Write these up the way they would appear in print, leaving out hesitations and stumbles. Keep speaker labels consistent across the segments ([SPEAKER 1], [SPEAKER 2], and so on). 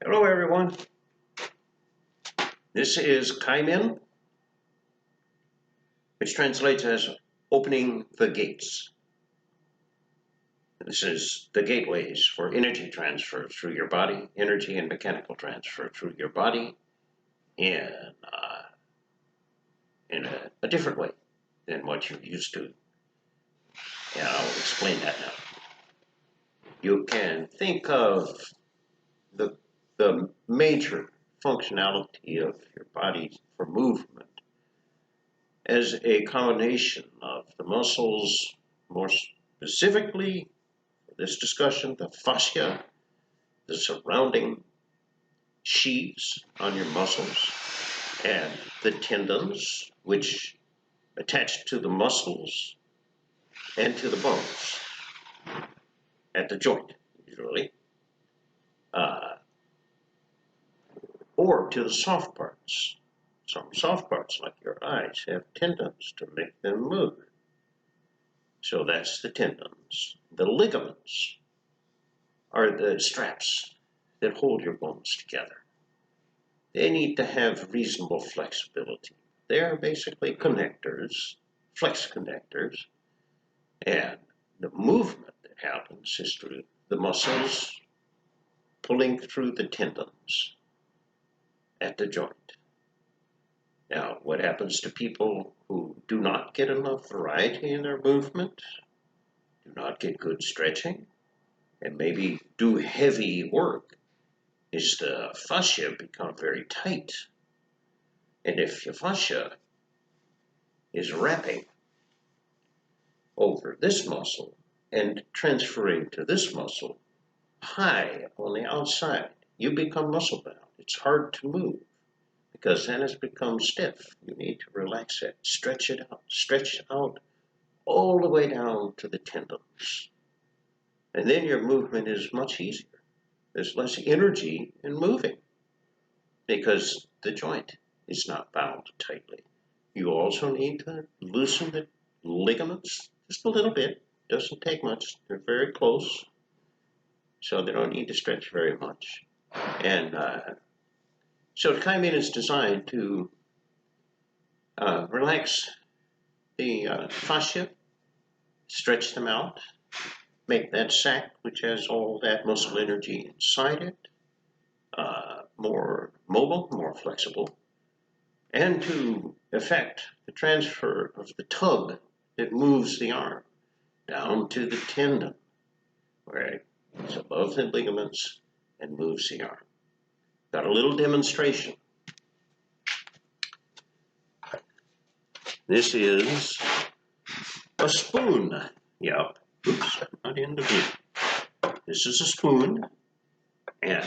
[SPEAKER 1] Hello, everyone. This is Kaimin, which translates as opening the gates. This is the gateways for energy transfer through your body, energy and mechanical transfer through your body in a different way than what you're used to. And I'll explain that now. You can think of the major functionality of your body for movement as a combination of the muscles, more specifically for this discussion, the fascia, the surrounding sheaths on your muscles, and the tendons, which attach to the muscles and to the bones at the joint, usually, or to the soft parts. Some soft parts, like your eyes, have tendons to make them move. So that's the tendons. The ligaments are the straps that hold your bones together. They need to have reasonable flexibility. They're basically connectors, flex connectors, and the movement that happens is through the muscles pulling through the tendons at the joint. Now, what happens to people who do not get enough variety in their movement, do not get good stretching, and maybe do heavy work, is the fascia become very tight. And if your fascia is wrapping over this muscle and transferring to this muscle high on the outside, you become muscle bound. It's hard to move because then it's become stiff. You need to relax it, stretch out all the way down to the tendons. And then your movement is much easier. There's less energy in moving because the joint is not bound tightly. You also need to loosen the ligaments just a little bit. Doesn't take much. They're very close, so they don't need to stretch very much. And so Kaimin is designed to relax the fascia, stretch them out, make that sac, which has all that muscle energy inside it, more mobile, more flexible, and to effect the transfer of the tug that moves the arm down to the tendon, where it's above the ligaments and moves the arm. Got a little demonstration. This is a spoon. Yep. Oops, not in the view. This is a spoon, and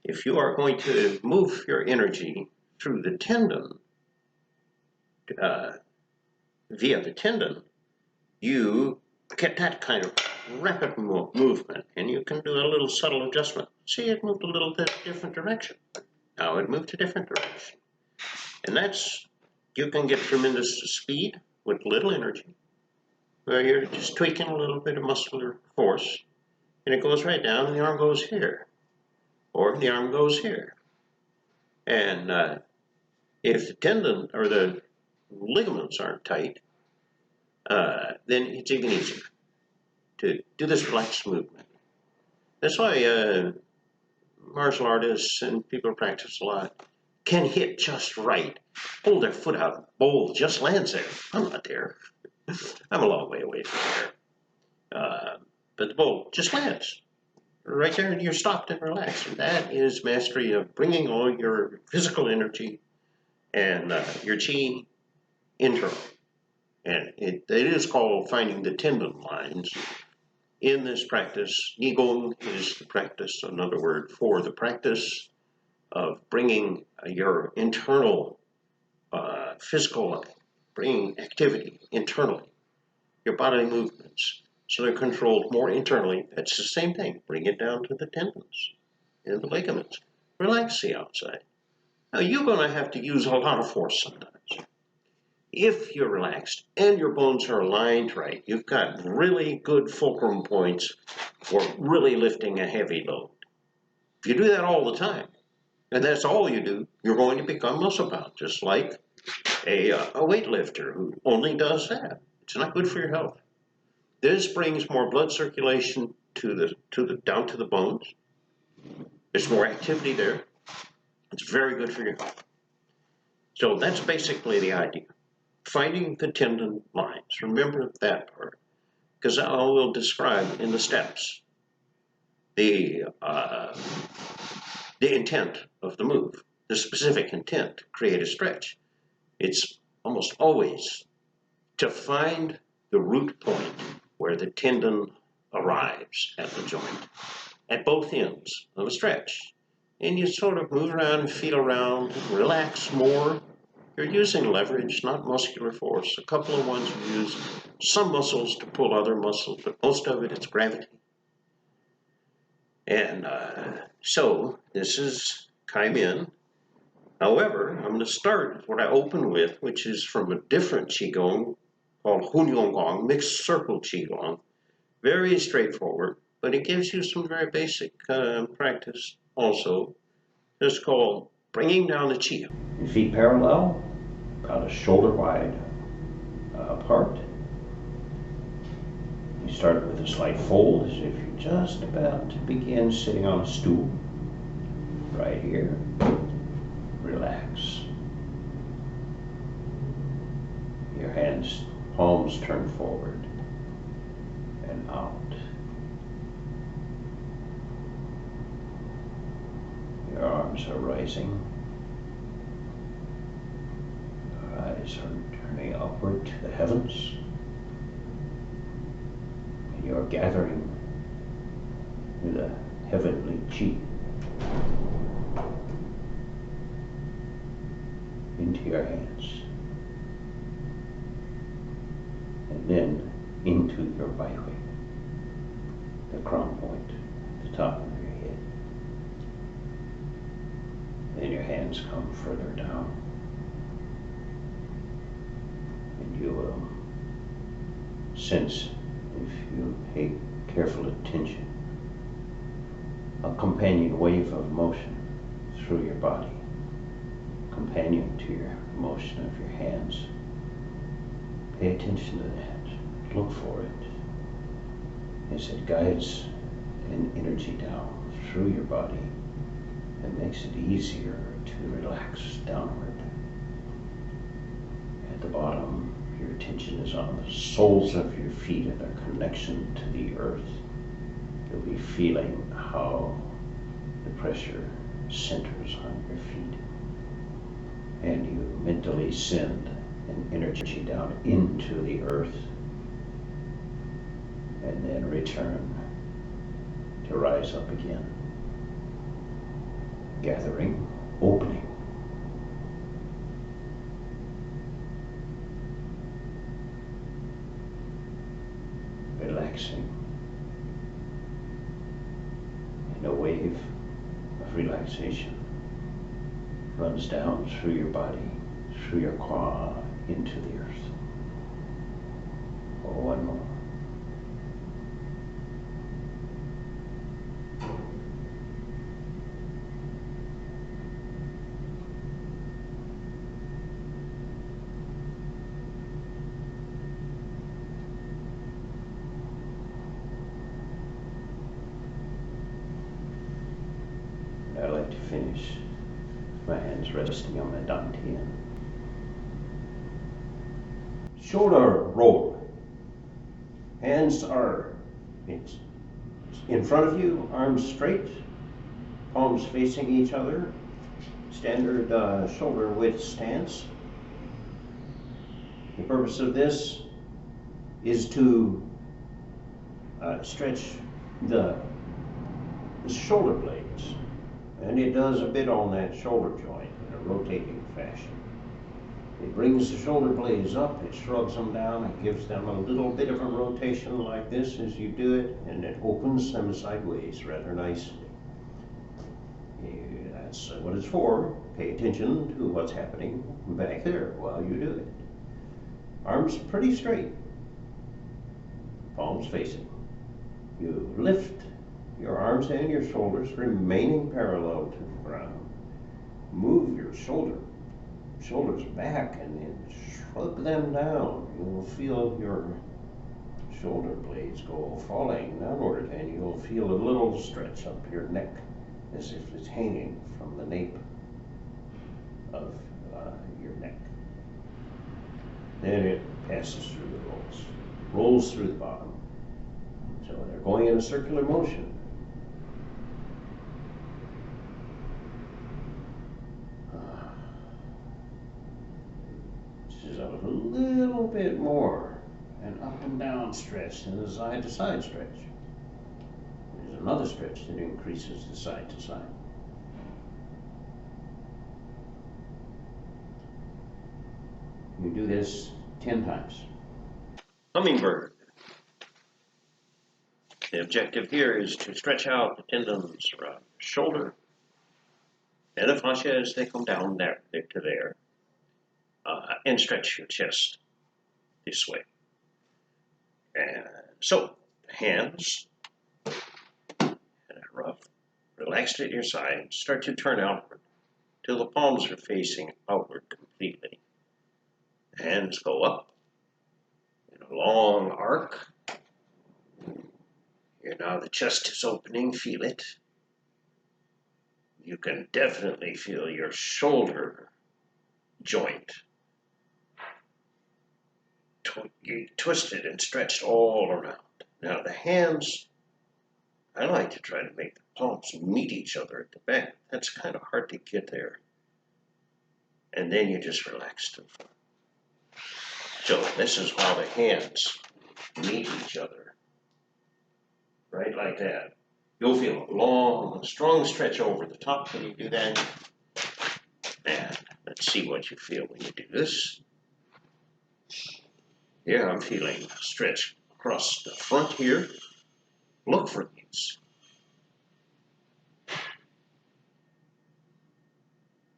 [SPEAKER 1] if you are going to move your energy through the tendon, via the tendon, you get that kind of rapid movement, and you can do a little subtle adjustment. See, it moved a little bit different direction. Now it moved a different direction. And that's, you can get tremendous speed with little energy, where you're just tweaking a little bit of muscular force, and it goes right down, and the arm goes here, or the arm goes here. And if the tendon or the ligaments aren't tight, then it's even easier to do this relaxed movement. That's why martial artists and people who practice a lot can hit just right, pull their foot out, and bowl just lands there. I'm not there. I'm a long way away from there. But the bowl just lands right there, and you're stopped and relaxed. And that is mastery of bringing all your physical energy and your chi internal. And it is called finding the tendon lines. In this practice, Qigong is the practice, another word for the practice of bringing your internal physical, bringing activity internally, your bodily movements, so they're controlled more internally. That's the same thing. Bring it down to the tendons and the ligaments. Relax the outside. Now, you're going to have to use a lot of force sometimes. If you're relaxed and your bones are aligned right, you've got really good fulcrum points for really lifting a heavy load. If you do that all the time, and that's all you do, you're going to become muscle bound, just like a weightlifter who only does that. It's not good for your health. This brings more blood circulation down to the bones. There's more activity there. It's very good for your health. So that's basically the idea. Finding the tendon lines. Remember that part, because I will describe in the steps the intent of the move, the specific intent to create a stretch. It's almost always to find the root point where the tendon arrives at the joint, at both ends of a stretch. And you sort of move around and feel around, relax more. You're using leverage, not muscular force. A couple of ones you use some muscles to pull other muscles, but most of it's gravity. And so this is Kai Min. However, I'm going to start with what I open with, which is from a different Qigong called Hunyong Gong, mixed circle Qigong. Very straightforward, but it gives you some very basic practice also. It's called bringing down the Qi.
[SPEAKER 2] Your feet parallel, about a shoulder wide apart. You start with a slight fold as if you're just about to begin sitting on a stool. Right here. Relax. Your hands, palms turn forward and out. Your arms are rising. Your eyes are turning upward to the heavens. And you're gathering with a heavenly chi into your hands. And then into your right wing, the crown point, the top of your head. Then your hands come further down, and you will sense, if you pay careful attention, a companion wave of motion through your body, companion to your motion of your hands. Pay attention to that. Look for it as it guides an energy down through your body and makes it easier to relax downward. At the bottom, your attention is on the soles of your feet and their connection to the earth. You'll be feeling how the pressure centers on your feet. And you mentally send an energy down into the earth and then return to rise up again. Gathering, opening. Relaxing. And a wave of relaxation runs down through your body, through your qua, into the earth. Oh, one more. And I'd like to finish my hands resting on my dantian. Shoulder roll. Hands are in front of you, arms straight, palms facing each other. Standard shoulder width stance. The purpose of this is to stretch the shoulder blades, and it does a bit on that shoulder joint in a rotating fashion. It brings the shoulder blades up, it shrugs them down, it gives them a little bit of a rotation like this as you do it, and it opens them sideways rather nicely. That's what it's for. Pay attention to what's happening back there while you do it. Arms pretty straight, palms facing. You lift your arms and your shoulders remaining parallel to the ground. Move your shoulders back and then shrug them down. You will feel your shoulder blades go falling downward, and you'll feel a little stretch up your neck as if it's hanging from the nape of your neck. Then it passes through the rolls through the bottom. So they're going in a circular motion. This is a little bit more an up and down stretch than a side to side stretch. There's another stretch that increases the side to side. You do this 10 times.
[SPEAKER 1] Hummingbird. The objective here is to stretch out the tendons around the shoulder and the fascia as they come down there to there, and stretch your chest this way. And so, hands, and rough, relaxed at your side, start to turn outward till the palms are facing outward completely. Hands go up in a long arc. Here now the chest is opening, feel it. You can definitely feel your shoulder joint twisted and stretched all around. Now the hands, I like to try to make the palms meet each other at the back. That's kind of hard to get there. And then you just relax to the front. So this is how the hands meet each other. Right like that. You'll feel a long, strong stretch over the top when you do that. And let's see what you feel when you do this. Here I'm feeling a stretch across the front here. Look for these.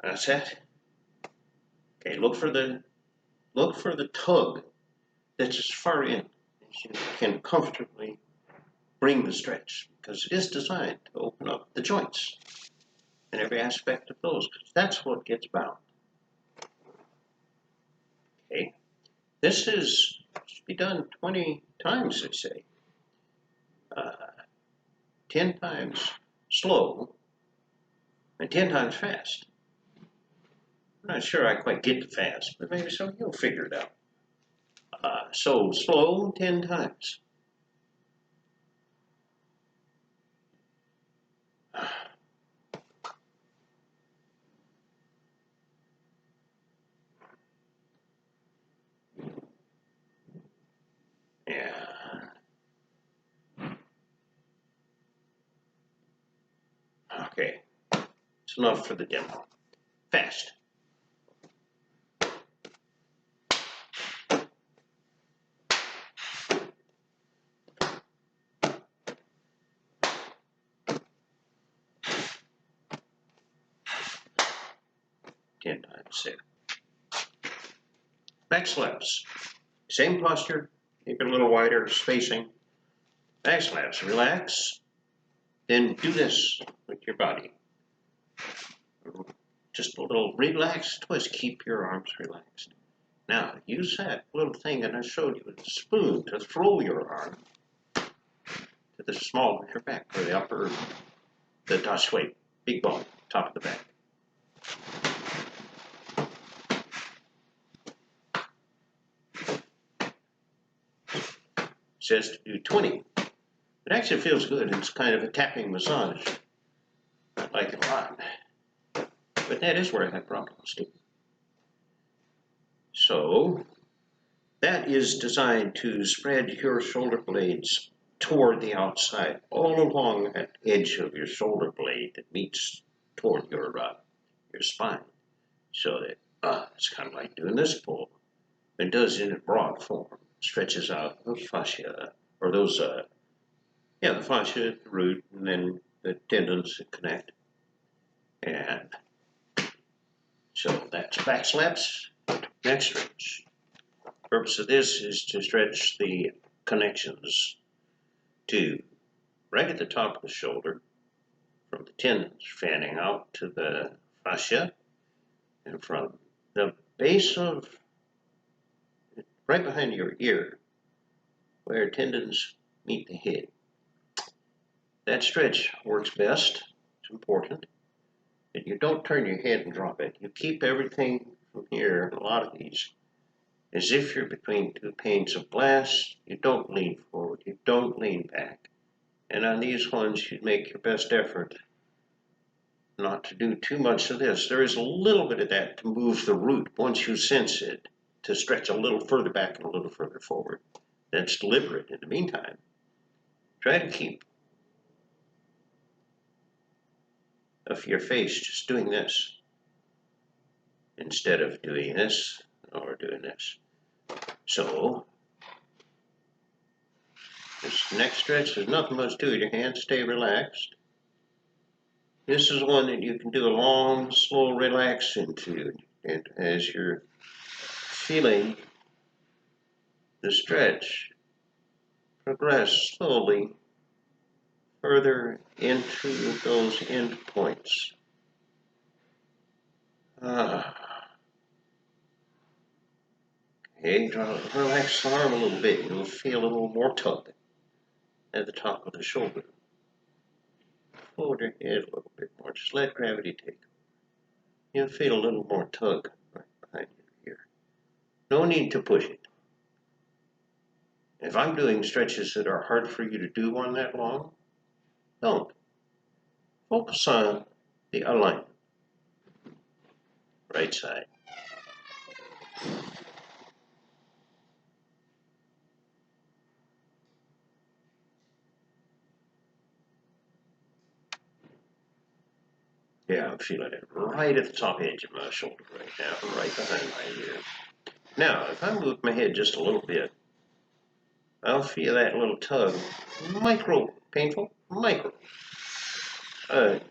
[SPEAKER 1] That's it. Okay, look for the tug that's as far in as you can comfortably bring the stretch, because it is designed to open up the joints and every aspect of those, because that's what gets bound. Okay, this is to be done 20 times, they say. 10 times slow and 10 times fast. I'm not sure I quite get the fast, but maybe so you'll figure it out. So slow 10 times. Yeah. Okay. It's enough for the demo. Fast. Ten times there. Back slaps. Same posture. Make it a little wider, spacing. Back slaps. Relax. Then do this with your body. Just a little relaxed twist. Keep your arms relaxed. Now, use that little thing that I showed you with the spoon to throw your arm to the small of your back, or the upper, the das weight, big bone, top of the back. It says to do 20. It actually feels good. It's kind of a tapping massage. I like it a lot. But that is where I have problems too. So that is designed to spread your shoulder blades toward the outside, all along that edge of your shoulder blade that meets toward your spine. So that it's kind of like doing this pull. It does in a broad form. Stretches out the fascia, or those, the fascia, the root, and then the tendons that connect. And so that's back slaps. Next stretch. The purpose of this is to stretch the connections to right at the top of the shoulder, from the tendons fanning out to the fascia, and from the base of, right behind your ear, where tendons meet the head. That stretch works best. It's important that you don't turn your head and drop it. You keep everything from here, a lot of these, as if you're between two panes of glass. You don't lean forward. You don't lean back. And on these ones, you make your best effort not to do too much of this. There is a little bit of that to move the root once you sense it, to stretch a little further back and a little further forward. That's deliberate. In the meantime, try to keep of your face just doing this instead of doing this or doing this. So this next stretch, there's nothing much to it. Your hands stay relaxed. This is one that you can do a long, slow relax into. And as you're feeling the stretch progress slowly further into those end points. Okay, relax the arm a little bit. You'll feel a little more tug at the top of the shoulder. Forward your head a little bit more. Just let gravity take over. You'll feel a little more tug right behind your ear. No need to push it. If I'm doing stretches that are hard for you to do one that long, don't. Focus on the alignment. Right side. Yeah, I'm feeling it right at the top edge of my shoulder right now, right behind my ear. Now, if I move my head just a little bit, I'll feel that little tug. Micro, painful, micro.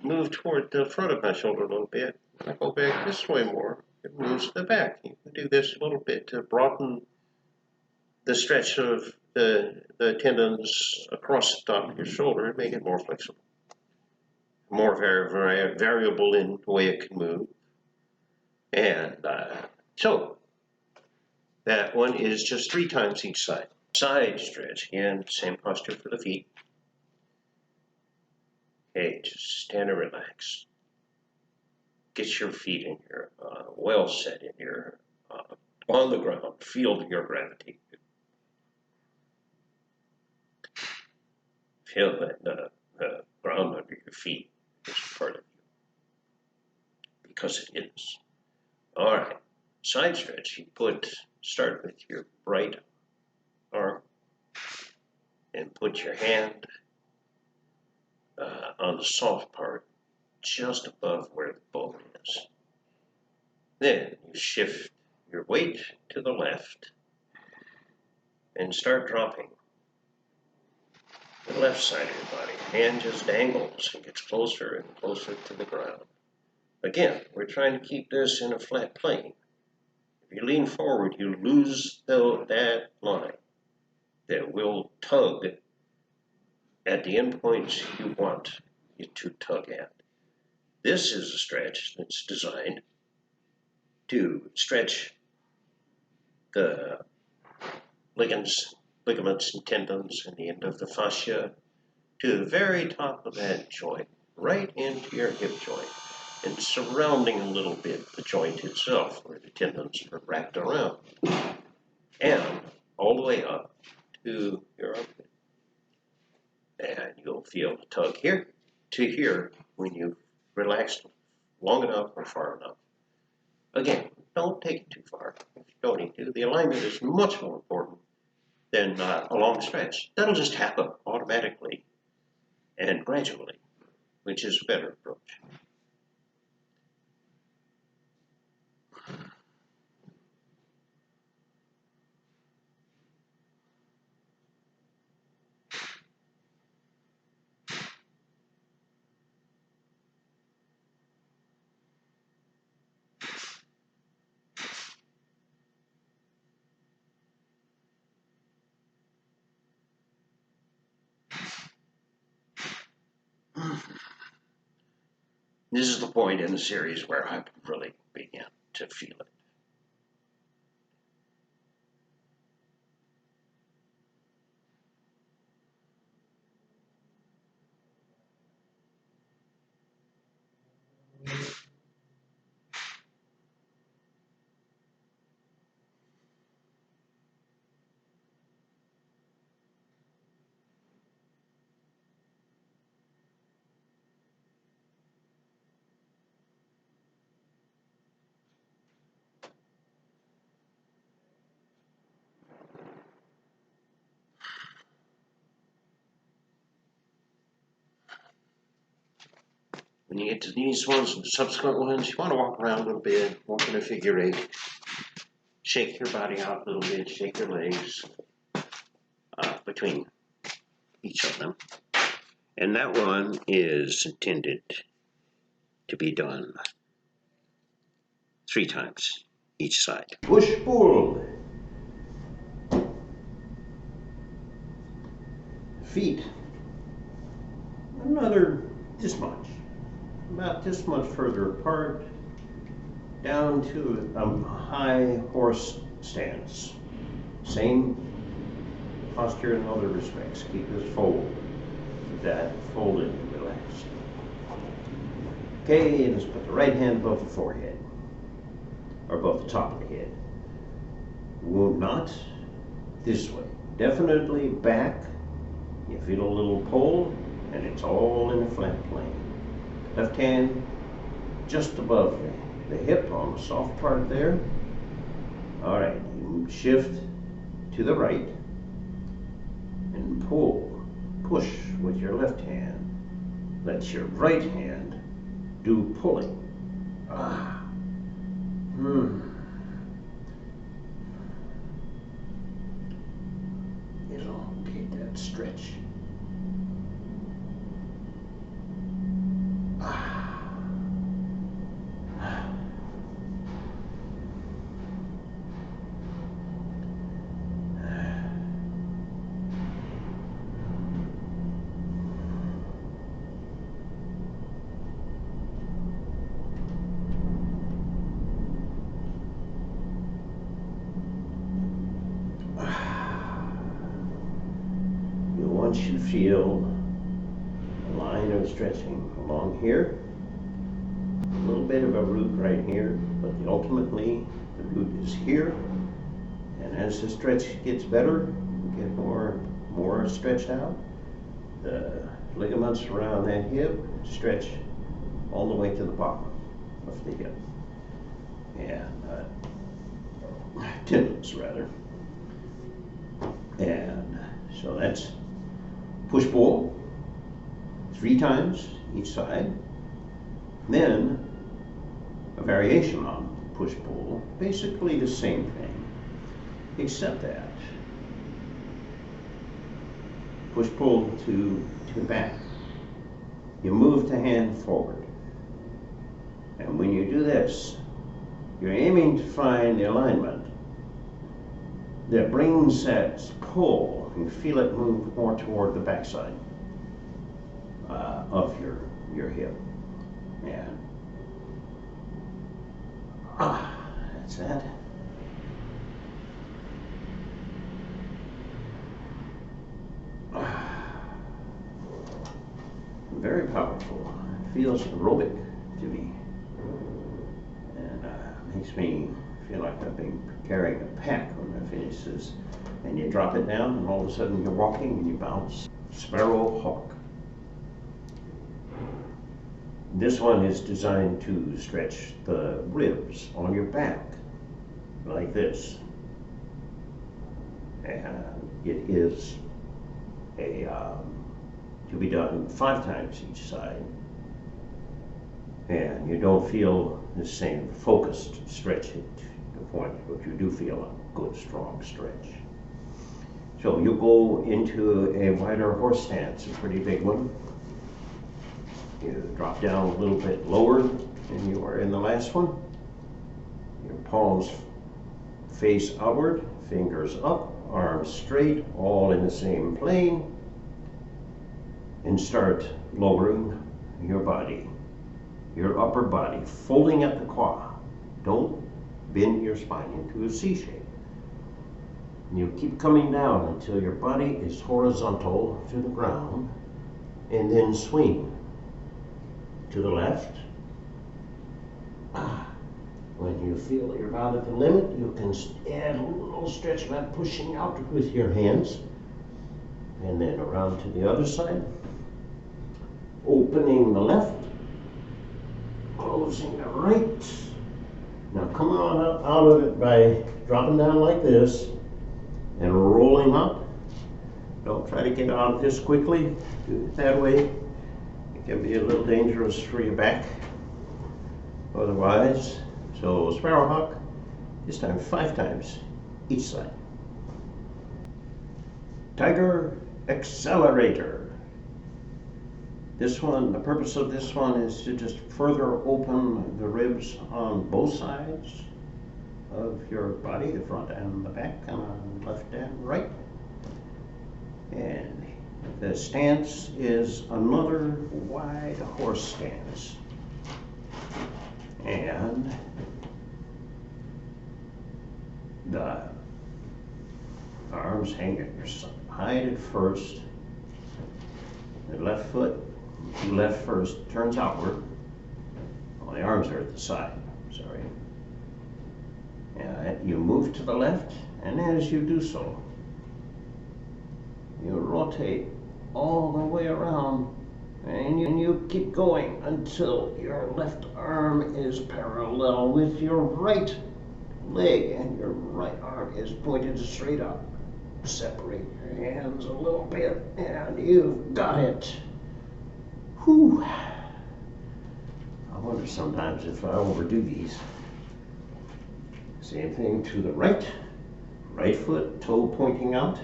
[SPEAKER 1] Move toward the front of my shoulder a little bit. I go back this way more. It moves to the back. You can do this a little bit to broaden the stretch of the tendons across the top of your shoulder and make it more flexible. More variable in the way it can move. And so that one is just 3 times each side. Side stretch, again, same posture for the feet. Okay, just stand and relax. Get your feet in your well set in your on the ground. Feel your gravity. Feel that the ground under your feet is part of you, because it is. All right, side stretch. You start with your right arm and put your hand on the soft part, just above where the bone is. Then you shift your weight to the left and start dropping the left side of your body. Hand just dangles and gets closer and closer to the ground. Again, we're trying to keep this in a flat plane. If you lean forward, you lose that line that will tug at the endpoints you want it to tug at. This is a stretch that's designed to stretch the ligaments and tendons and the end of the fascia to the very top of that joint, right into your hip joint, and surrounding a little bit the joint itself where the tendons are wrapped around, and all the way up to your armpit. And you'll feel the tug here to here when you've relaxed long enough or far enough. Again, don't take it too far if you don't need to. The alignment is much more important than a long stretch. That'll just happen automatically and gradually, which is a better approach. This is the point in the series where I really begin to feel it. When you get to these ones and the subsequent ones, you want to walk around a little bit, walk in a figure eight, shake your body out a little bit, shake your legs between each of them. And that one is intended to be done 3 times each side.
[SPEAKER 2] Push-pull. Feet. Another this much. About this much further apart. Down to a high horse stance. Same posture in other respects. Keep this fold. Keep that folded and relaxed. Okay, let's put the right hand above the forehead. Or above the top of the head. Not this way. Definitely back. You feel a little pull, and it's all in a flat plane. Left hand just above the hip on the soft part there. All right, you shift to the right and pull, push with your left hand. Let your right hand do pulling. Elongate that stretch. Once you feel a line of stretching along here, a little bit of a root right here, but ultimately the root is here. And as the stretch gets better, you get more stretched out. The ligaments around that hip stretch all the way to the bottom of the hip. And tendons rather. And so that's push-pull 3 times each side. Then a variation on push-pull, basically the same thing, except that push-pull to the back. You move the hand forward. And when you do this, you're aiming to find the alignment that brings that pull. You feel it move more toward the backside of your hip. And that's that. Very powerful. It feels aerobic to me. And makes me feel like I've been carrying a pack when I finish this. And you drop it down, and all of a sudden you're walking and you bounce. Sparrow Hawk. This one is designed to stretch the ribs on your back, like this. And it is to be done 5 times each side. And you don't feel the same focused stretch at the point, but you do feel a good strong stretch. So you go into a wider horse stance, a pretty big one. You drop down a little bit lower than you were in the last one. Your palms face outward, fingers up, arms straight, all in the same plane. And start lowering your body, your upper body, folding at the quad. Don't bend your spine into a C shape. You keep coming down until your body is horizontal to the ground, and then swing to the left. When you feel you're about at the limit, you can add a little stretch by pushing out with your hands. And then around to the other side. Opening the left, closing the right. Now come on up out of it by dropping down like this and rolling up. Don't try to get out of this quickly. Do it that way. It can be a little dangerous for your back otherwise. So Sparrowhawk, this time 5 times each side. Tiger Accelerator. This one, the purpose of this one is to just further open the ribs on both sides of your body, the front and the back, and on left and right. And the stance is another wide horse stance. And the arms hang at your side at first. The left foot, left first, turns outward. Well, the arms are at the side, sorry. You move to the left, and as you do so, you rotate all the way around, and you keep going until your left arm is parallel with your right leg, and your right arm is pointed straight up. Separate your hands a little bit, and you've got it. Whew. I wonder sometimes if I overdo these. Same thing to the right. Right foot, toe pointing out.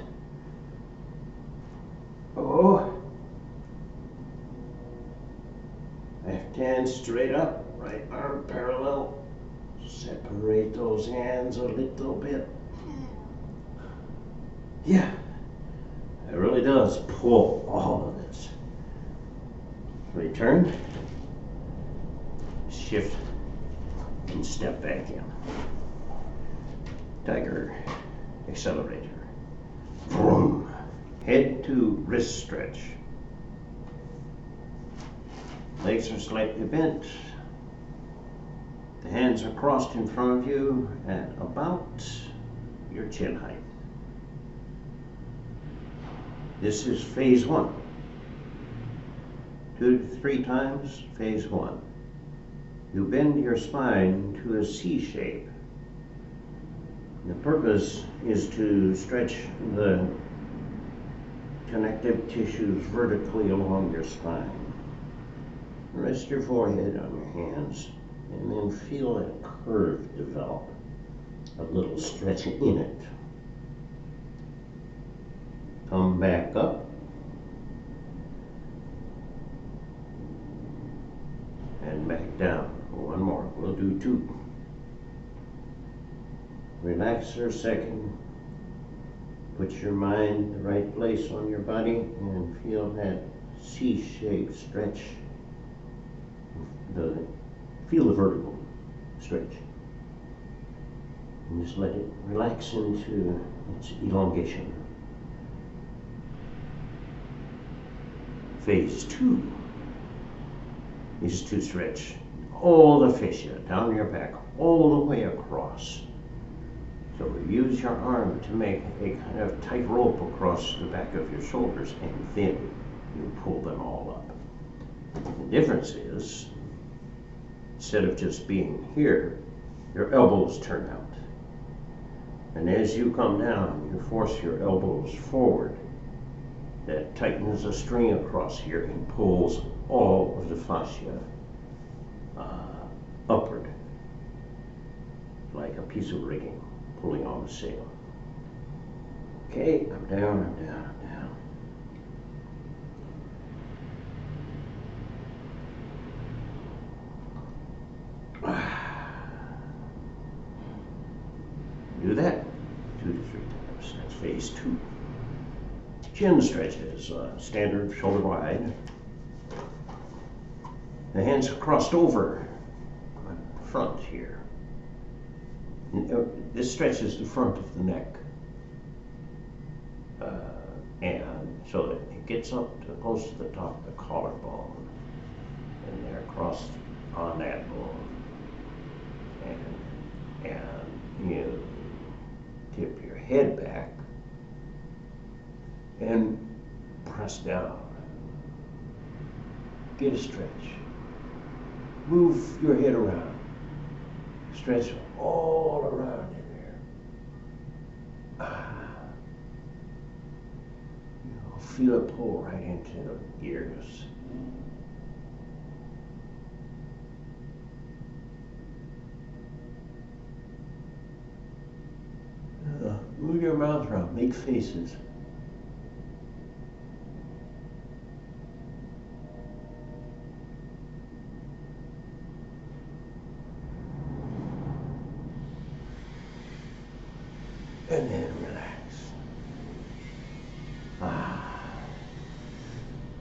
[SPEAKER 2] Oh. Left hand straight up, right arm parallel. Separate those hands a little bit. Yeah, it really does pull all of this. Return, shift, and step back in. Tiger Accelerator. Vroom. Head to wrist stretch. Legs are slightly bent. The hands are crossed in front of you at about your chin height. This is phase 1. 2 to 3 times, phase 1. You bend your spine to a C shape. The purpose is to stretch the connective tissues vertically along your spine. Rest your forehead on your hands and then feel a curve develop, a little stretch in it. Come back up. And back down. One more. We'll do 2. Relax for a second. Put your mind in the right place on your body and feel that C-shaped stretch. Feel the vertical stretch. And just let it relax into its elongation. Phase 2 is to stretch all the fascia down your back, all the way across. So use your arm to make a kind of tight rope across the back of your shoulders, and then you pull them all up. The difference is, instead of just being here, your elbows turn out. And as you come down, you force your elbows forward. That tightens a string across here and pulls all of the fascia upward, like a piece of rigging pulling on the sail. Okay, I'm down, I'm down, I'm down. Do that 2 to 3 times. That's phase 2. Chin stretches, standard shoulder wide. The hands are crossed over on the front here. This stretches the front of the neck. And so that it gets up to close to the top of the collarbone. And they're crossed on that bone. And you tip your head back and press down. Get a stretch. Move your head around. Stretch all around in there. You'll feel it pull right into the ears. Move your mouth around, make faces. And then relax.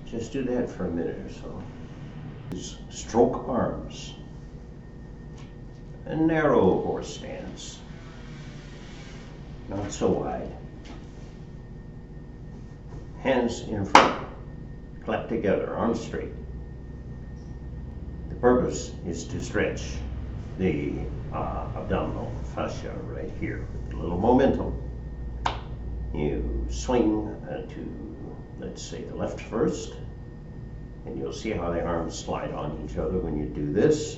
[SPEAKER 2] Just do that for a minute or so. Stroke arms. A narrow horse stance. Not so wide. Hands in front. Clap together, arms straight. The purpose is to stretch the abdominal fascia right here with a little momentum. You swing to, let's say, the left first, and you'll see how the arms slide on each other when you do this.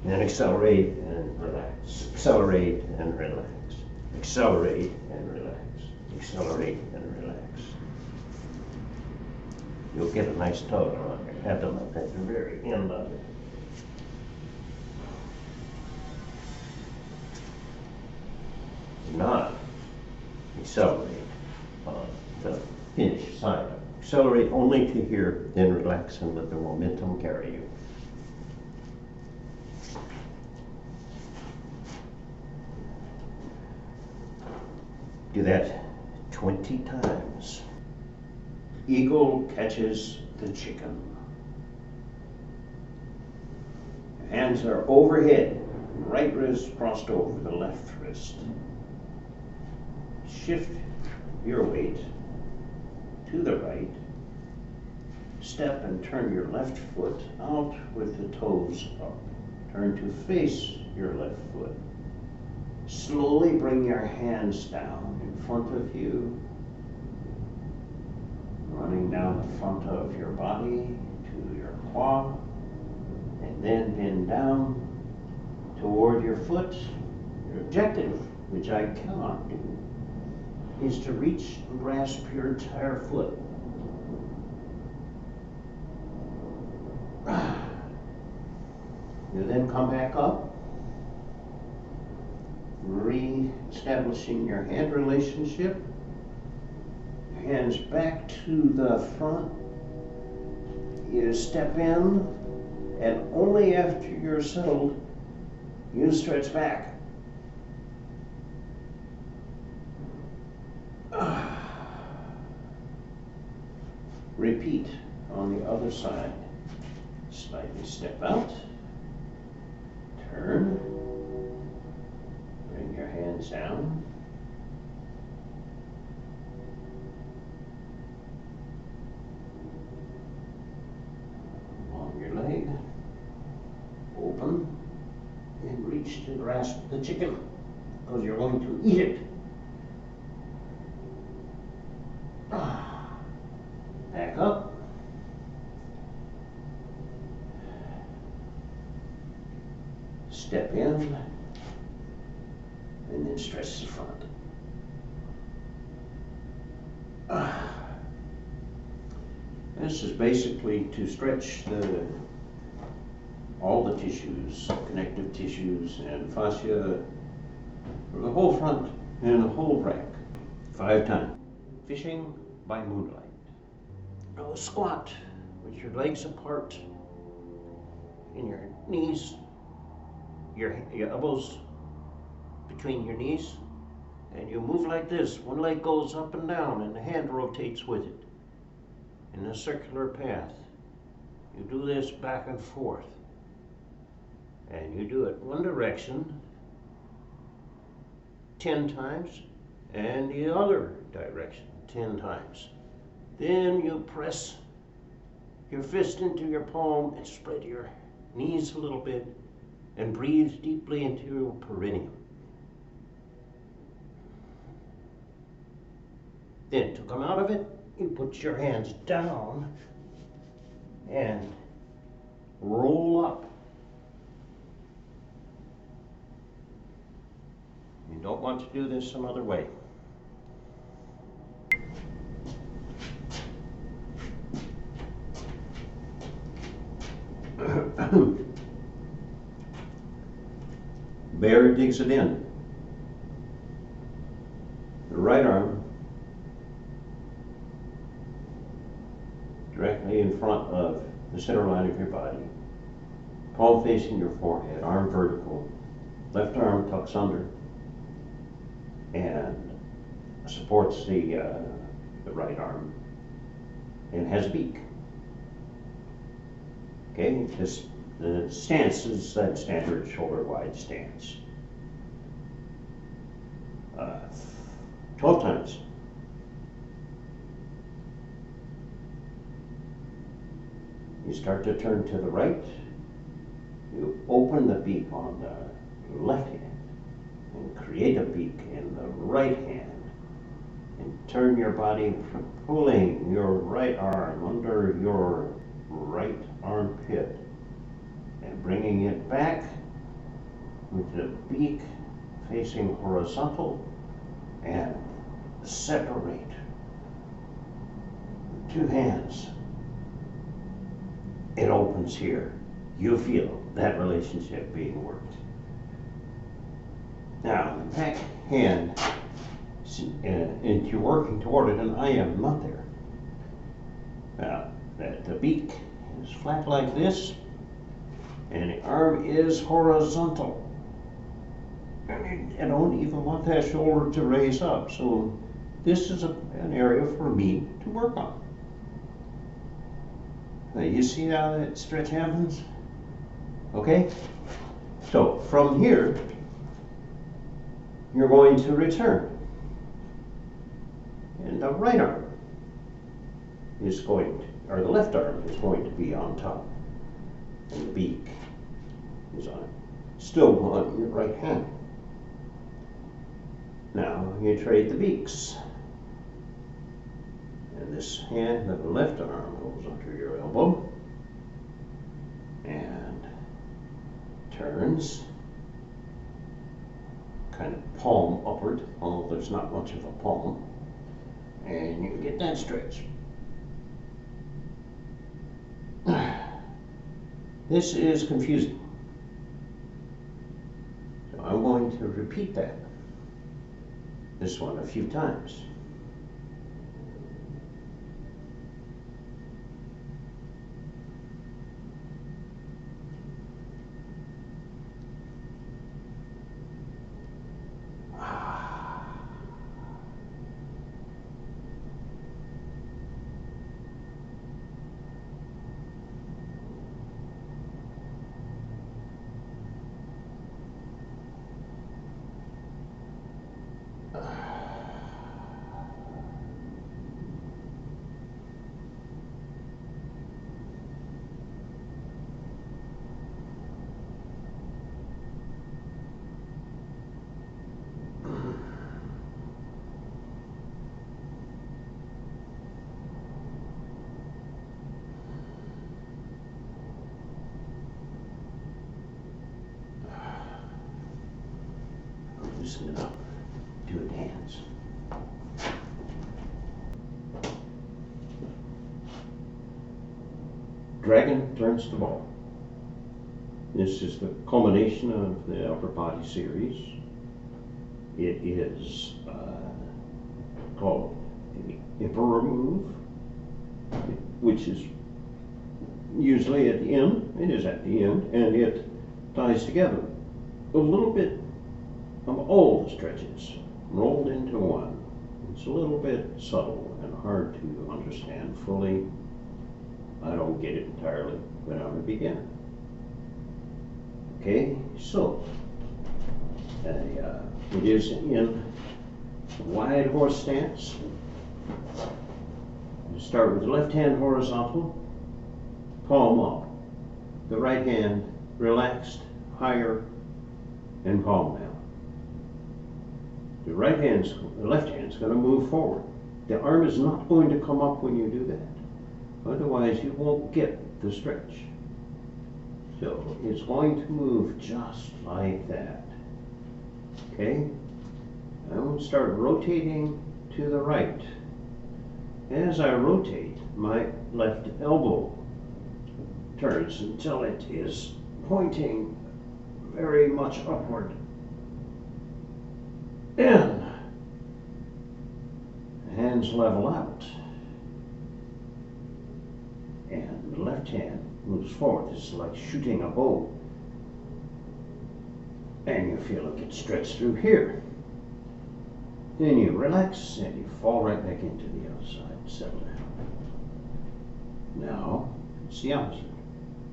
[SPEAKER 2] And then accelerate and relax, accelerate and relax, accelerate and relax, accelerate and relax. You'll get a nice tug on your abdomen at the very end of it. Not accelerate on the finish side. Accelerate only to here, then relax and let the momentum carry you. Do that 20 times. Eagle catches the chicken. Hands are overhead, right wrist crossed over the left wrist. Shift your weight to the right. Step and turn your left foot out with the toes up. Turn to face your left foot. Slowly bring your hands down in front of you, running down the front of your body to your claw, and then bend down toward your foot. Your objective, which I cannot do, is to reach and grasp your entire foot. You then come back up, re-establishing your hand relationship. Hands back to the front. You step in, and only after you're settled, you stretch back. Repeat on the other side. Slightly step out, turn, bring your hands down. On your leg, open, and reach to grasp the chicken, because you're going to eat it. Back up. Step in, and then stretch the front. This is basically to stretch all the tissues, connective tissues and fascia for the whole front and the whole rack. 5 times. Fishing by moonlight. Now squat with your legs apart and your knees, your elbows between your knees, and you move like this. One leg goes up and down and the hand rotates with it in a circular path. You do this back and forth. And you do it one direction 10 times and the other direction 10 times. Then you press your fist into your palm and spread your knees a little bit and breathe deeply into your perineum. Then to come out of it, you put your hands down and roll up. You don't want to do this some other way. Bear digs it in. The right arm directly in front of the center line of your body. Palm facing your forehead, arm vertical. Left arm tucks under and supports the right arm and has a beak. Okay, the stance is that standard shoulder wide stance. 12 times. You start to turn to the right. You open the beak on the left hand and create a beak in the right hand. And turn your body, pulling your right arm under your right armpit and bringing it back with the beak facing horizontal and separate the two hands. It opens here. You feel that relationship being worked. Now, the back hand, and you're working toward it, and I am not there. Now, the beak is flat like this, and the arm is horizontal. And I don't even want that shoulder to raise up, so this is an area for me to work on. Now, you see how that stretch happens? Okay? So, from here, you're going to return. And the right arm is going to, or the left arm is going to be on top. And the beak is still on your right hand. Now you trade the beaks. And this hand, the left arm, goes under your elbow and turns, kind of palm upward, although there's not much of a palm. And you get that stretch. This is confusing. So I'm going to repeat this one a few times. Loosen it up. Do it hands. Dragon turns the ball. This is the culmination of the upper body series. It is called the Emperor move, which is usually at the end. It is at the end, and it ties together a little bit of all the stretches rolled into one. It's a little bit subtle and hard to understand fully, I don't get it entirely, but I'm a beginner. Okay, so it is in wide horse stance. You start with the left hand horizontal, palm up. The right hand relaxed, higher, and palm down. The left hand's going to move forward. The arm is not going to come up when you do that. Otherwise, you won't get the stretch. So it's going to move just like that. Okay? I will start rotating to the right. As I rotate, my left elbow turns until it is pointing very much upward. And hands level out. And the left hand moves forward. This is like shooting a bow. And you feel it get stretched through here. Then you relax and you fall right back into the other side. Settle down. Now it's the opposite.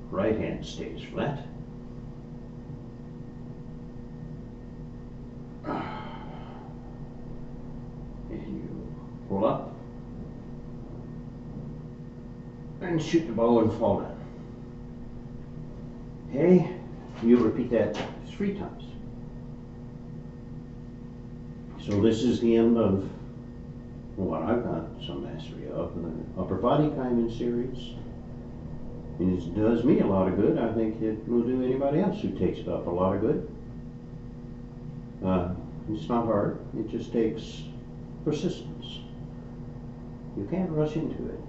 [SPEAKER 2] Right hand stays flat. And you pull up and shoot the bow and fall down. Okay, you repeat that 3 times. So this is the end of what I've got some mastery of, the upper body Kaimin series. And it does me a lot of good. I think it will do anybody else who takes it up a lot of good. It's not hard. It just takes persistence. You can't rush into it.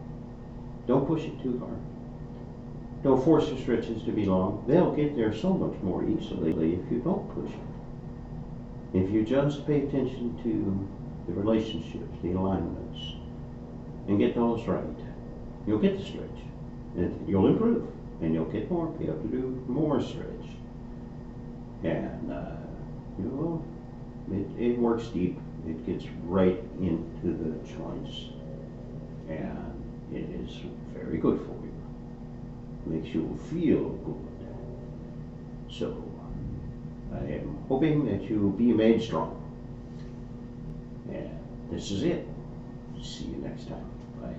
[SPEAKER 2] Don't push it too hard. Don't force your stretches to be long. They'll get there so much more easily if you don't push it. If you just pay attention to the relationships, the alignments, and get those right, you'll get the stretch. And you'll improve, and you'll get more, be able to do more stretch. And it works deep. It gets right into the joints, and it is very good for you. Makes you feel good. So I am hoping that you'll be made strong. And this is it. See you next time. Bye.